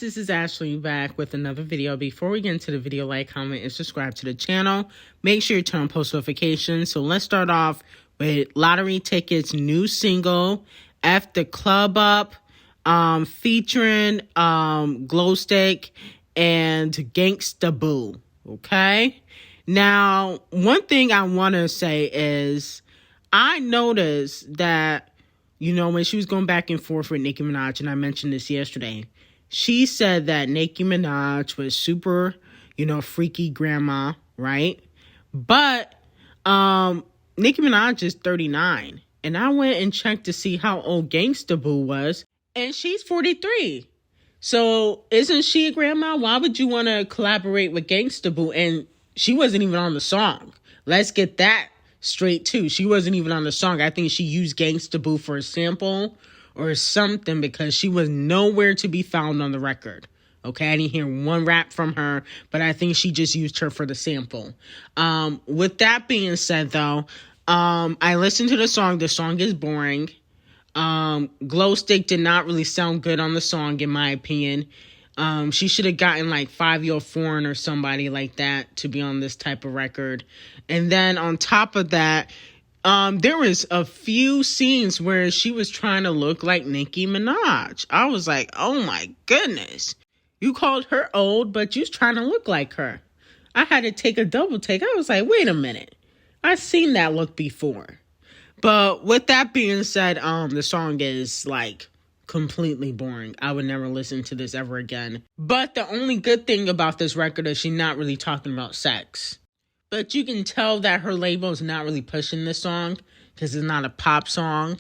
This is Ashley back with another video. Before we get into the video, like, comment, and subscribe to the channel. Make sure you turn on post notifications. So let's start off with Lottery Ticket's new single, F the Club Up, featuring Glow Stick and Gangsta Boo. Okay? Now, one thing I want to say is I noticed that, you know, when she was going back and forth with Nicki Minaj, and I mentioned this yesterday, she said that Nicki Minaj was super, you know, freaky grandma, right? But Nicki Minaj is 39. And I went and checked to see how old Gangsta Boo was, and she's 43. So isn't she a grandma? Why would you want to collaborate with Gangsta Boo? And she wasn't even on the song. Let's get that straight too. She wasn't even on the song. I think she used Gangsta Boo for a sample or something because she was nowhere to be found on the record. Okay, I didn't hear one rap from her, but I think she just used her for the sample. With that being said, though, I listened to the song. The song is boring. Glow Stick did not really sound good on the song, in my opinion. She should have gotten like 5-Year Foreign or somebody like that to be on this type of record. And then on top of that, there was a few scenes where she was trying to look like Nicki Minaj. I was like, oh my goodness. You called her old, but you was trying to look like her. I had to take a double take. I was like, wait a minute. I've seen that look before. But with that being said, the song is like completely boring. I would never listen to this ever again. But the only good thing about this record is she's not really talking about sex. But you can tell that her label is not really pushing this song because it's not a pop song.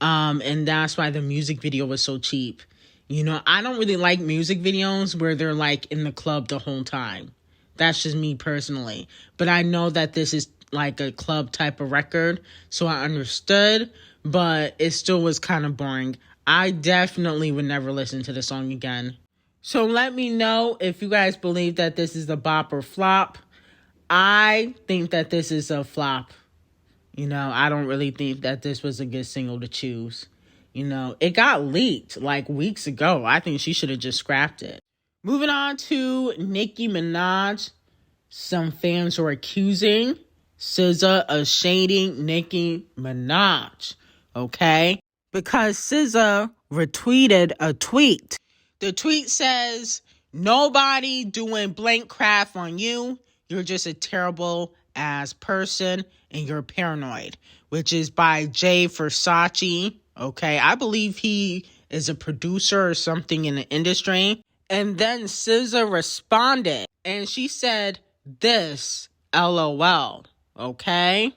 And that's why the music video was so cheap. You know, I don't really like music videos where they're like in the club the whole time. That's just me personally. But I know that this is like a club type of record, so I understood, but it still was kind of boring. I definitely would never listen to the song again. So let me know if you guys believe that this is a bop or flop. I think that this is a flop. You know, I don't really think that this was a good single to choose. You know, it got leaked like weeks ago. I think she should have just scrapped it. Moving on to Nicki Minaj. Some fans are accusing SZA of shading Nicki Minaj. Okay? Because SZA retweeted a tweet. The tweet says, nobody doing blank craft on you. You're just a terrible ass person and you're paranoid. Which is by Jay Versace. Okay, I believe he is a producer or something in the industry. And then SZA responded and she said this, LOL. Okay?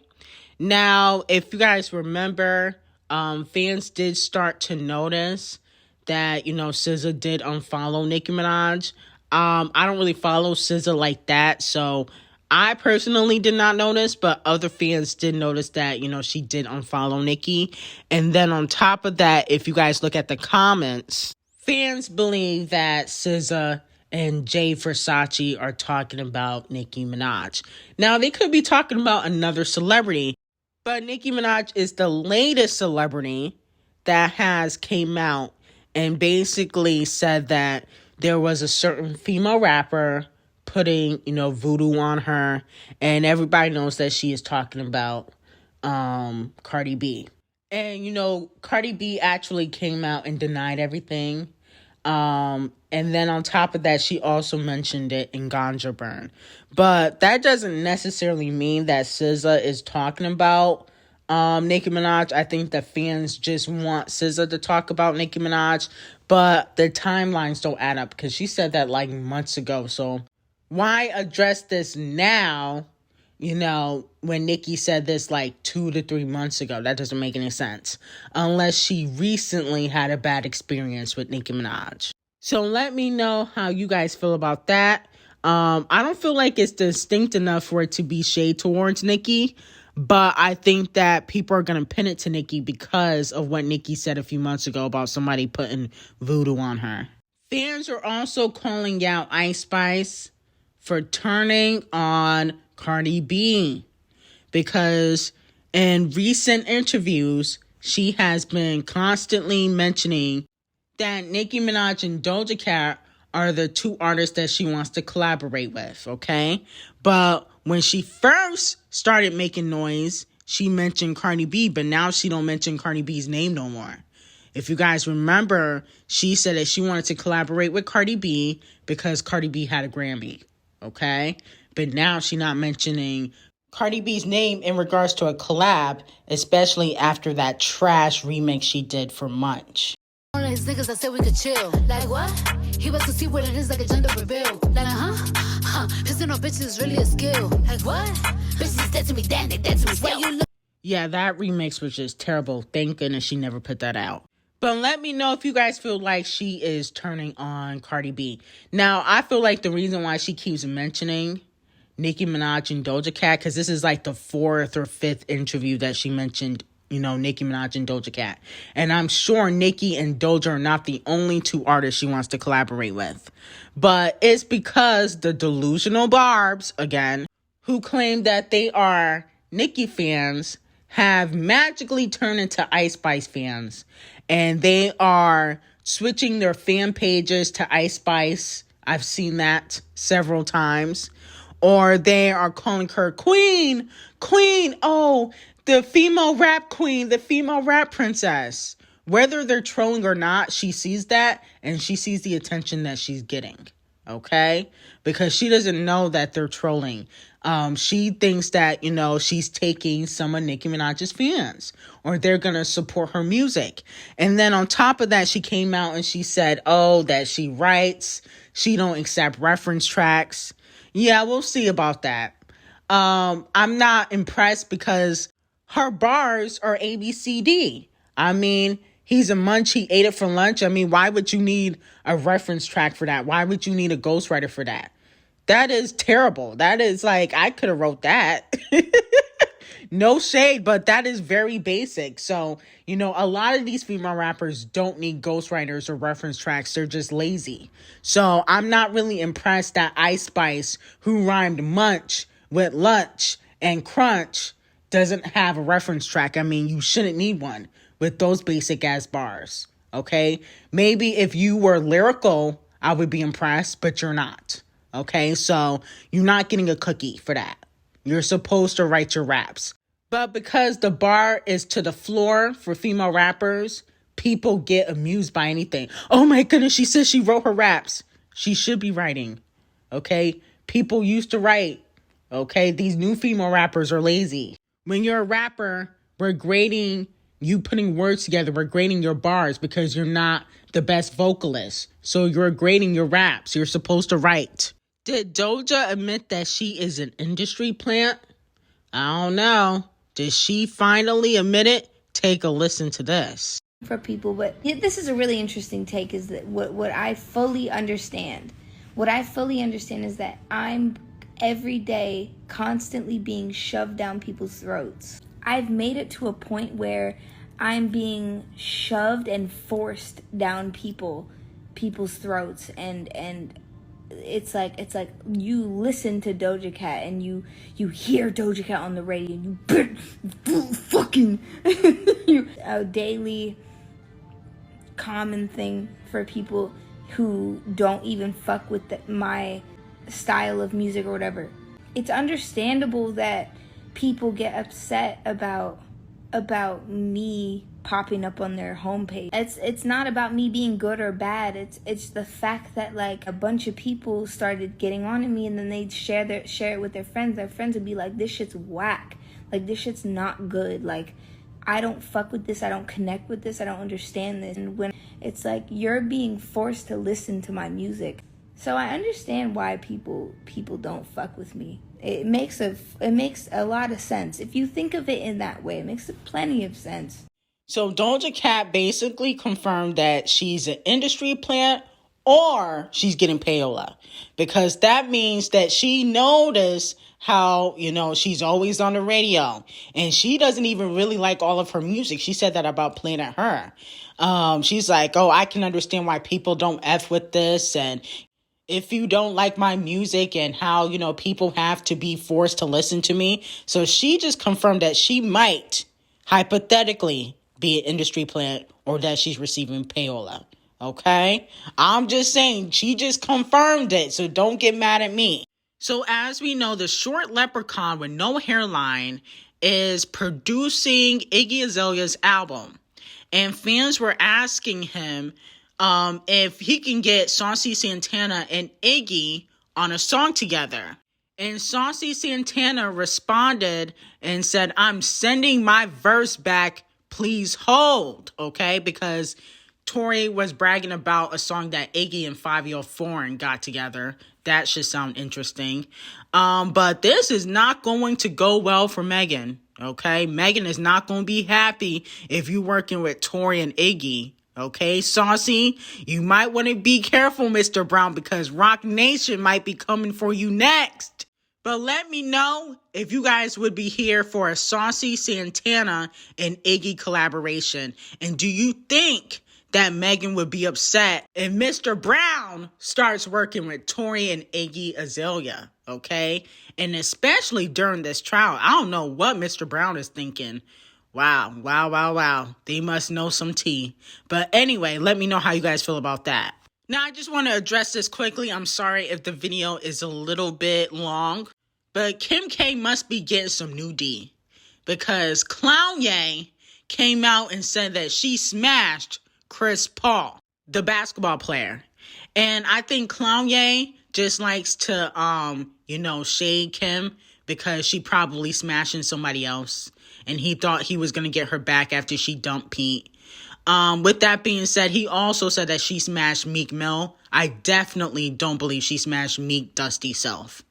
Now, if you guys remember, fans did start to notice that, you know, SZA did unfollow Nicki Minaj. I don't really follow SZA like that, so I personally did not notice, but other fans did notice that, you know, she did unfollow Nicki. And then on top of that, if you guys look at the comments, fans believe that SZA and Jay Versace are talking about Nicki Minaj. Now, they could be talking about another celebrity, but Nicki Minaj is the latest celebrity that has came out and basically said that there was a certain female rapper putting, you know, voodoo on her, and everybody knows that she is talking about Cardi B. And, you know, Cardi B actually came out and denied everything. And then on top of that, she also mentioned it in Ganja Burn. But that doesn't necessarily mean that SZA is talking about Nicki Minaj. I think that fans just want SZA to talk about Nicki Minaj, but the timelines don't add up because she said that like months ago. So why address this now, you know, when Nicki said this like 2 to 3 months ago? That doesn't make any sense. Unless she recently had a bad experience with Nicki Minaj. So let me know how you guys feel about that. I don't feel like it's distinct enough for it to be shade towards Nicki. But I think that people are going to pin it to Nicki because of what Nicki said a few months ago about somebody putting voodoo on her. Fans are also calling out ICESPICE for turning on Cardi B because in recent interviews, she has been constantly mentioning that Nicki Minaj and D0JA are the two artists that she wants to collaborate with, okay? But when she first started making noise, she mentioned Cardi B, but now she don't mention Cardi B's name no more. If you guys remember, she said that she wanted to collaborate with Cardi B because Cardi B had a Grammy, okay? But now she's not mentioning Cardi B's name in regards to a collab, especially after that trash remix she did for Munch. One of his niggas that said we could chill. Like what? He wants to see what it is like a gender reveal. Like pissing on bitches is really a skill. Like what? Bitches dead to me, damn, they dead to me still. Yeah, that remix was just terrible. Thank goodness she never put that out. But let me know if you guys feel like she is turning on Cardi B. Now, I feel like the reason why she keeps mentioning Nicki Minaj and Doja Cat, because this is like the 4th or 5th interview that she mentioned, you know, Nicki Minaj and Doja Cat. And I'm sure Nicki and Doja are not the only two artists she wants to collaborate with. But it's because the delusional barbs, again, who claim that they are Nicki fans, have magically turned into ICESPICE fans. And they are switching their fan pages to ICESPICE. I've seen that several times. Or they are calling her Queen, oh, the female rap queen, the female rap princess. Whether they're trolling or not, she sees that and she sees the attention that she's getting. Okay? Because she doesn't know that they're trolling. She thinks that, you know, she's taking some of Nicki Minaj's fans or they're going to support her music. And then on top of that, she came out and she said, oh, that she writes. She don't accept reference tracks. Yeah, we'll see about that. I'm not impressed because her bars are ABCD. I mean, he's a munch. He ate it for lunch. I mean, why would you need a reference track for that? Why would you need a ghostwriter for that? That is terrible. That is like, I could have wrote that. No shade, but that is very basic. So, you know, a lot of these female rappers don't need ghostwriters or reference tracks. They're just lazy. So I'm not really impressed that ICESPICE, who rhymed munch with lunch and crunch, doesn't have a reference track. I mean, you shouldn't need one with those basic ass bars. Okay? Maybe if you were lyrical, I would be impressed, but you're not. Okay? So you're not getting a cookie for that. You're supposed to write your raps. But because the bar is to the floor for female rappers, people get amused by anything. Oh my goodness, she says she wrote her raps. She should be writing. Okay? People used to write. Okay? These new female rappers are lazy. When you're a rapper, we're grading you putting words together. We're grading your bars because you're not the best vocalist. So you're grading your raps. You're supposed to write. Did Doja admit that she is an industry plant? I don't know. Did she finally admit it? Take a listen to this. For people, but this is a really interesting take, is that what I fully understand. What I fully understand is that I'm every day constantly being shoved down people's throats. I've made it to a point where I'm being shoved and forced down people's throats, and it's like you listen to Doja Cat and you hear Doja Cat on the radio and you fucking a daily common thing for people who don't even fuck with my style of music or whatever. It's understandable that people get upset about me popping up on their homepage. It's not about me being good or bad. It's the fact that like a bunch of people started getting on to me, and then they'd share it with their friends. Their friends would be like, "This shit's whack. Like this shit's not good. Like I don't fuck with this. I don't connect with this. I don't understand this." And when it's like you're being forced to listen to my music, so I understand why people don't fuck with me. It makes a lot of sense. If you think of it in that way, it makes plenty of sense. So Doja Cat basically confirmed that she's an industry plant or she's getting payola, because that means that she noticed how, you know, she's always on the radio and she doesn't even really like all of her music. She said that about Planet Her. She's like, oh, I can understand why people don't F with this. And if you don't like my music and how, you know, people have to be forced to listen to me. So she just confirmed that she might hypothetically be an industry plant or that she's receiving payola. Okay? I'm just saying, she just confirmed it, so don't get mad at me. So as we know, the short leprechaun with no hairline is producing Iggy Azalea's album. And fans were asking him if he can get Saucy Santana and Iggy on a song together. And Saucy Santana responded and said, I'm sending my verse back, please hold, okay? Because Tory was bragging about a song that Iggy and 5 Foreign got together. That should sound interesting. But this is not going to go well for Megan, okay? Megan is not going to be happy if you're working with Tory and Iggy, okay? Saucy, you might want to be careful, Mr. Brown, because Rock Nation might be coming for you next. But let me know if you guys would be here for a Saucy Santana and Iggy collaboration. And do you think that Megan would be upset if Mr. Brown starts working with Tory and Iggy Azalea, okay? And especially during this trial, I don't know what Mr. Brown is thinking. Wow. They must know some tea. But anyway, let me know how you guys feel about that. Now, I just want to address this quickly. I'm sorry if the video is a little bit long, but Kim K must be getting some new D, because Clownye came out and said that she smashed Chris Paul, the basketball player. And I think Clownye just likes to, shade Kim because she probably smashing somebody else. And he thought he was going to get her back after she dumped Pete. With that being said, he also said that she smashed Meek Mill. I definitely don't believe she smashed Meek dusty self.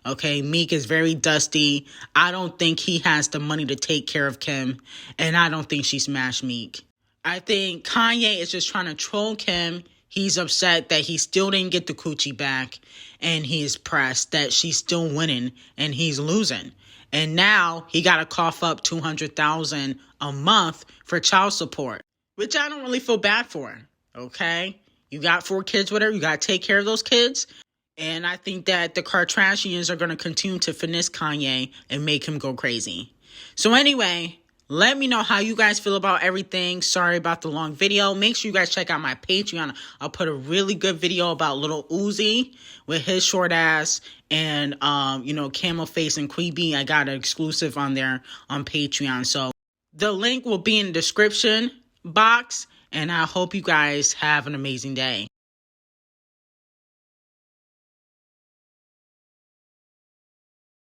Okay, Meek is very dusty. I don't think he has the money to take care of Kim. And I don't think she smashed Meek. I think Kanye is just trying to troll Kim. He's upset that he still didn't get the coochie back. And he is pressed that she's still winning and he's losing. And now he got to cough up $200,000 a month for child support, which I don't really feel bad for, okay? You got 4 kids with her. You got to take care of those kids. And I think that the Kardashians are going to continue to finesse Kanye and make him go crazy. So anyway, let me know how you guys feel about everything. Sorry about the long video. Make sure you guys check out my Patreon. I'll put a really good video about Lil Uzi with his short ass and, Camel Face and Queeby. I got an exclusive on there on Patreon. So the link will be in the description box. And I hope you guys have an amazing day.